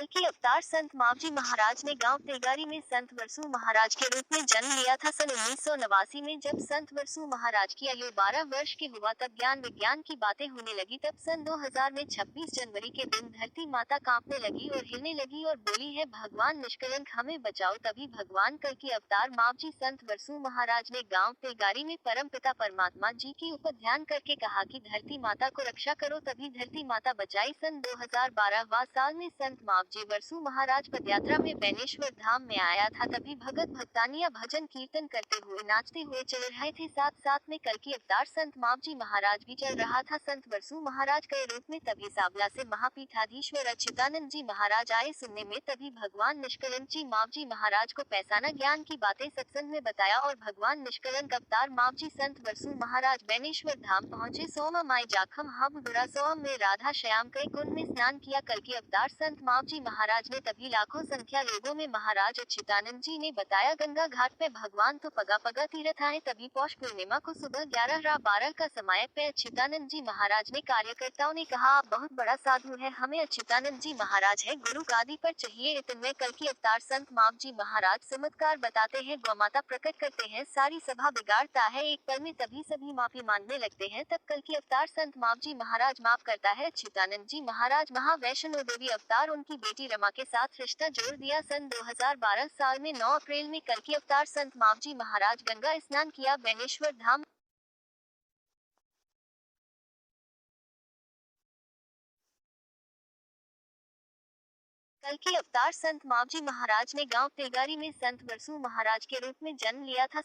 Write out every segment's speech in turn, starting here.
कल के अवतार संत मावजी महाराज ने गांव तेगारी में संत वरसू महाराज के रूप में जन्म लिया था। सन 1989 में जब संत वरसू महाराज की आयु 12 वर्ष की हुआ तब ज्ञान विज्ञान की बातें होने लगी। तब सन 2000 में 26 जनवरी के दिन धरती माता कांपने लगी और हिलने लगी और बोली है, भगवान निष्कलंक हमें बचाओ। तभी भगवान कल के अवतार मावजी संत वरसू महाराज ने गाँव तेगारी में परम पिता परमात्मा जी के ऊपर ध्यान करके कहा कि धरती माता को रक्षा करो, तभी धरती माता बचाई। सन 2012 साल में संत मावजी वरसू महाराज पदयात्रा में बेनेश्वर धाम में आया था। तभी भगत भक्तानिया भजन कीर्तन करते हुए नाचते हुए चल रहे थे। साथ साथ में कल की अवतार संत मावजी महाराज भी चल रहा था संत वरसू महाराज के रूप में। तभी सावला से महापीठाधीश्वर अच्युतानंद जी महाराज आए सुनने में। तभी भगवान निष्कलंक जी मावजी महाराज को पैसाना ज्ञान की बातें सत्संग में बताया और भगवान निष्कलंक अवतार मावजी संत वरसू महाराज बेनेश्वर धाम पहुँचे। सोमा माई जाखम हाबुडुरा सोम में राधा श्याम कई कुंड में स्नान किया। कल की अवतार संत मावजी महाराज ने तभी लाखों संख्या लोगों में महाराज अच्युतानंद जी ने बताया, गंगा घाट पे भगवान तो पगा पगा तीर्थ आए। तभी पौष पूर्णिमा को सुबह 11:12 का समय पे अच्युतानंद जी महाराज ने कार्यकर्ताओं ने कहा, आप बहुत बड़ा साधु है, हमें अच्युतानंद जी महाराज है गुरु गादी पर चाहिए। इतने कल की अवतार संत मावजी महाराज चमत्कार बताते हैं, गौमाता प्रकट करते हैं, सारी सभा बिगाड़ता है एक पल में। तभी सभी माफी मांगने लगते हैं। तब कल की अवतार संत मावजी महाराज माफ करता है। अच्युतानंद जी महाराज महावैष्णो देवी अवतार उनकी बेटी रमा के साथ रिश्ता जोड़ दिया। सन 2012 साल में 9 अप्रैल में कल की अवतार संत मावजी महाराज गंगा स्नान किया बेनेश्वर धाम। कल के अवतार संत मावजी महाराज ने गांव तेगारी में संत वरसू महाराज के रूप में जन्म लिया था।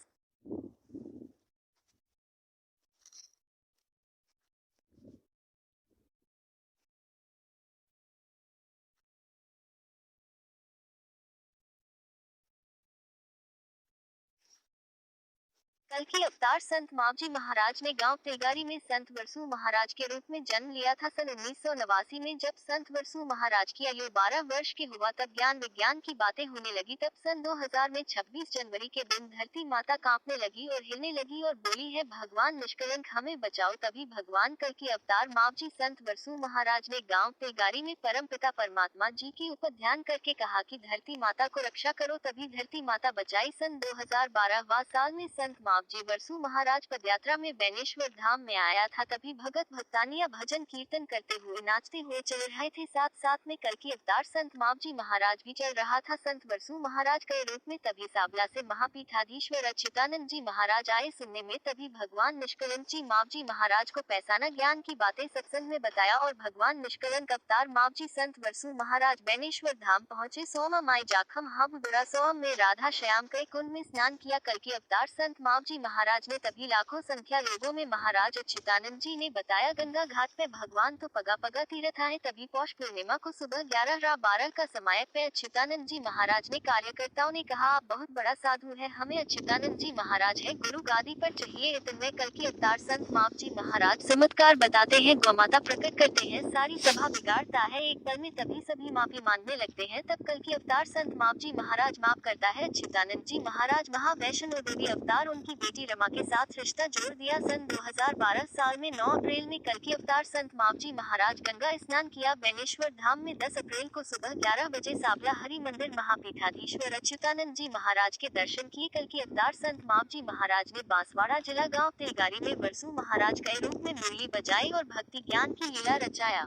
कल के अवतार संत मावजी महाराज ने गांव तेगारी में संत वरसू महाराज के रूप में जन्म लिया था। सन 1989 में जब संत वरसू महाराज की आयु 12 वर्ष की हुआ तब ज्ञान विज्ञान की बातें होने लगी। तब सन 2000 में 26 जनवरी के दिन धरती माता कांपने लगी और हिलने लगी और बोली है, भगवान निष्कलंक हमें बचाओ। तभी भगवान कल के अवतार मावजी संत वरसू महाराज ने गाँव तेगारी में परम पिता परमात्मा जी के ऊपर ध्यान करके कहा कि धरती माता को रक्षा करो, तभी धरती माता बचाई। सन 2012 साल में संत मावजी वरसू महाराज पदयात्रा में बेनेश्वर धाम में आया था। तभी भगत भक्तानिया भजन कीर्तन करते हुए नाचते हुए चल रहे थे। साथ साथ में कल की अवतार संत मावजी महाराज भी चल रहा था संत वरसू महाराज के रूप में। तभी सावला से महापीठाधीश्वर अच्युतानंद जी महाराज आए सुनने में। तभी भगवान निष्कलंक जी मावजी महाराज को पैसाना ज्ञान की बातें सत्संग में बताया और भगवान निष्कलंक अवतार मावजी संत वरसू महाराज बेनेश्वर धाम पहुँचे। सोमा माई जाखम हाबुडुरा सोम में राधा श्याम कई कुंड में स्नान किया। कल की अवतार संत मावजी महाराज ने तभी लाखों संख्या लोगों में महाराज अच्युतानंद जी ने बताया, गंगा घाट पे भगवान तो पगा पगा तीर्थ आए। तभी पौष पूर्णिमा को सुबह 11:12 का समय पे अच्युतानंद जी महाराज ने कार्यकर्ताओं ने कहा, आप बहुत बड़ा साधु है, हमें अच्युतानंद जी महाराज है गुरु गादी पर चाहिए। इतने कल की अवतार संत मावजी महाराज चमत्कार बताते हैं, गौमाता प्रकट करते हैं, सारी सभा बिगाड़ता है एक पल में। तभी सभी माफी मांगने लगते हैं। तब कल की अवतार संत मावजी महाराज माफ करता है। अच्युतानंद जी महाराज महावैष्णो देवी अवतार उनकी बेटी रमा के साथ रिश्ता जोड़ दिया। सन 2012 साल में 9 अप्रैल में कल की अवतार संत मावजी महाराज गंगा स्नान किया बेनेश्वर धाम में। 10 अप्रैल को सुबह 11 बजे सावला हरि मंदिर महापीठाधीश्वर अच्युतानंद जी महाराज के दर्शन किए। कल की अवतार संत मावजी महाराज ने बांसवाड़ा जिला गांव तेगारी में वरसू महाराज के रूप में मुरली बजाई और भक्ति ज्ञान की लीला रचाया।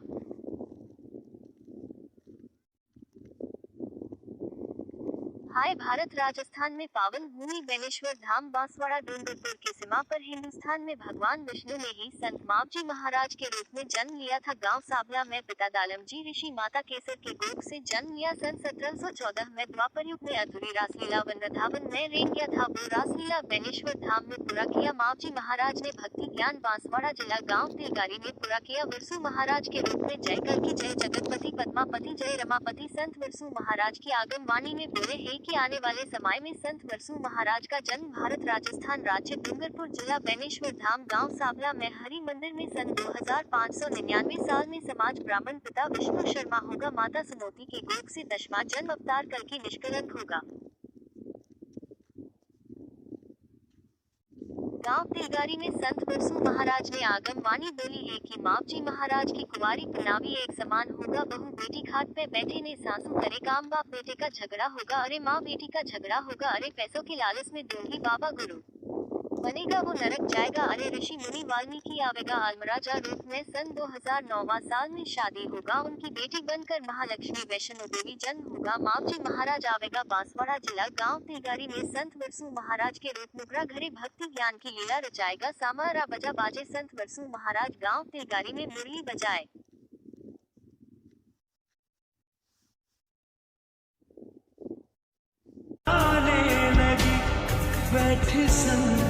हाय भारत राजस्थान में पावन भूमि बेनेश्वर धाम बांसवाड़ा डूंगरपुर की सीमा पर हिंदुस्तान में भगवान विष्णु ने ही संत मावजी महाराज के रूप में जन्म लिया था। गांव सावला में पिता दालमजी ऋषि माता केसर के गोद से जन्म लिया। सन 1714 में द्वापर युग में अधूरी रासलीला वृंदावन में रेंगिया था वो रासलीला बेनेश्वर धाम में पूरा किया। मावजी महाराज ने भक्ति ज्ञान बांसवाड़ा जिला गाँव तेगारी में पूरा किया। वरसू महाराज के रूप में जय कर की जय जगतपति पद्मापति जय रमापति संत वरसू महाराज की आगम वाणी में बोले है कि आने वाले समय में संत वरसू महाराज का जन्म भारत राजस्थान राज्य डूंगरपुर जिला बेनेश्वर धाम गांव सावला में हरि मंदिर में सन 2599 साल में समाज ब्राह्मण पिता विष्णु शर्मा होगा। माता सुनोती के गोद से 10वां जन्म अवतार कल की निष्कलंक होगा। गांव तिलगारी में संत वरसू महाराज ने आगम वाणी बोली है कि मावजी महाराज की कुंवारी पुनावी एक समान होगा। बहू बेटी खाट पे बैठे ने सासू करे काम, बाप बेटे का झगड़ा होगा, अरे माँ बेटी का झगड़ा होगा, अरे पैसों के लालच में दूंगी बाबा गुरु बनेगा वो नरक जाएगा, अरे ऋषि मुनि वाल्मीकि आवेगा आलमराजा रूप में। सन 2009 साल में शादी होगा, उनकी बेटी बनकर महालक्ष्मी वैष्णो देवी जन्म होगा। मावजी महाराज आवेगा बांसवाड़ा जिला गांव तिलगारी में संत वरसू महाराज के रूप नुकरा घरे भक्ति ज्ञान की लीला रचाएगा। सामारा बजा बाजे संत वरसू महाराज गांव तिलगारी में मुरली बजाए। बैठे संग